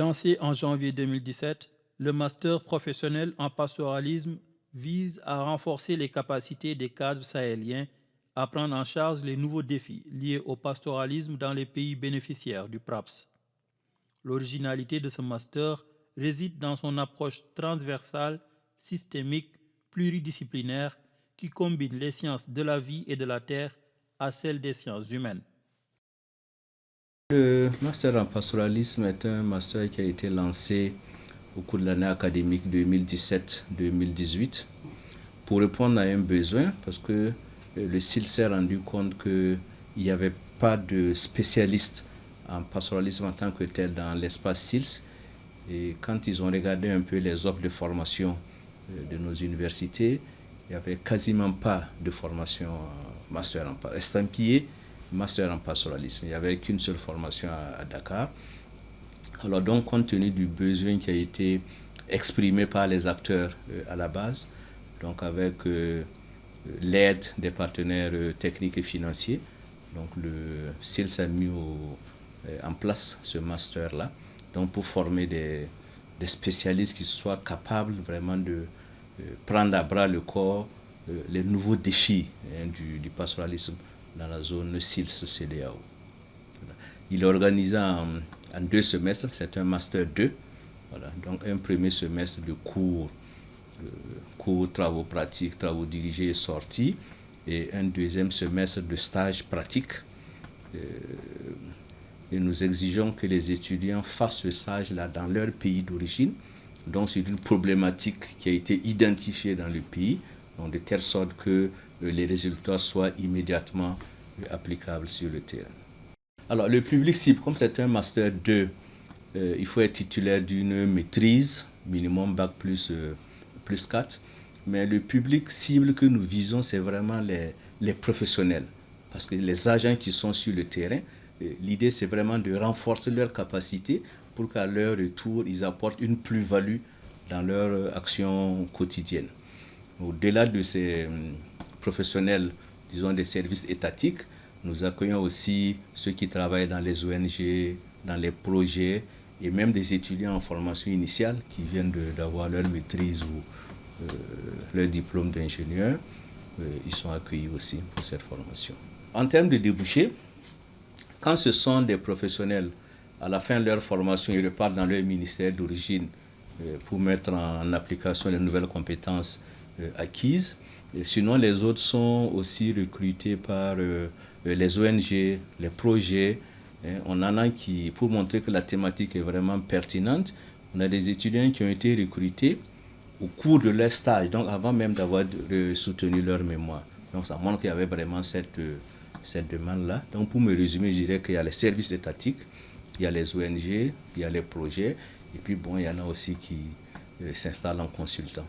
Lancé en janvier 2017, le master professionnel en pastoralisme vise à renforcer les capacités des cadres sahéliens à prendre en charge les nouveaux défis liés au pastoralisme dans les pays bénéficiaires du PRAPS. L'originalité de ce master réside dans son approche transversale, systémique, pluridisciplinaire qui combine les sciences de la vie et de la terre à celles des sciences humaines. Le master en pastoralisme est un master qui a été lancé au cours de l'année académique 2017-2018 pour répondre à un besoin parce que le SIL s'est rendu compte qu'il n'y avait pas de spécialistes en pastoralisme en tant que tel dans l'espace SILS. Et quand ils ont regardé un peu les offres de formation de nos universités, il n'y avait quasiment pas de formation master en estampillé master en pastoralisme. Il n'y avait qu'une seule formation à Dakar. Alors donc, compte tenu du besoin qui a été exprimé par les acteurs à la base, donc avec l'aide des partenaires techniques et financiers, donc le SILS a mis en place ce master-là, donc pour former des spécialistes qui soient capables vraiment de prendre à bras le corps les nouveaux défis du pastoralisme dans la zone SILS-CEDEAO. Il est organisé en 2 semestres, c'est un master 2. Voilà. Donc un premier semestre de cours, travaux pratiques, travaux dirigés et sortis, et un deuxième semestre de stage pratique. Et nous exigeons que les étudiants fassent ce stage-là dans leur pays d'origine. Donc c'est une problématique qui a été identifiée dans le pays, donc de telle sorte que les résultats soient immédiatement applicables sur le terrain. Alors le public cible, comme c'est un master 2, il faut être titulaire d'une maîtrise, minimum bac plus 4. Mais le public cible que nous visons, c'est vraiment les professionnels. Parce que les agents qui sont sur le terrain, l'idée c'est vraiment de renforcer leurs capacités pour qu'à leur retour, ils apportent une plus-value dans leur action quotidienne. Au-delà de ces professionnels, disons des services étatiques, nous accueillons aussi ceux qui travaillent dans les ONG, dans les projets et même des étudiants en formation initiale qui viennent d'avoir leur maîtrise ou leur diplôme d'ingénieur. Ils sont accueillis aussi pour cette formation. En termes de débouchés, quand ce sont des professionnels, à la fin de leur formation, ils repartent dans leur ministère d'origine pour mettre en application les nouvelles compétences acquises. Et sinon, les autres sont aussi recrutés par les ONG, les projets. On en a qui, pour montrer que la thématique est vraiment pertinente, on a des étudiants qui ont été recrutés au cours de leur stage, donc avant même d'avoir soutenu leur mémoire. Donc ça montre qu'il y avait vraiment cette demande-là. Donc pour me résumer, je dirais qu'il y a les services étatiques, il y a les ONG, il y a les projets, et puis bon, il y en a aussi qui s'installent en consultant.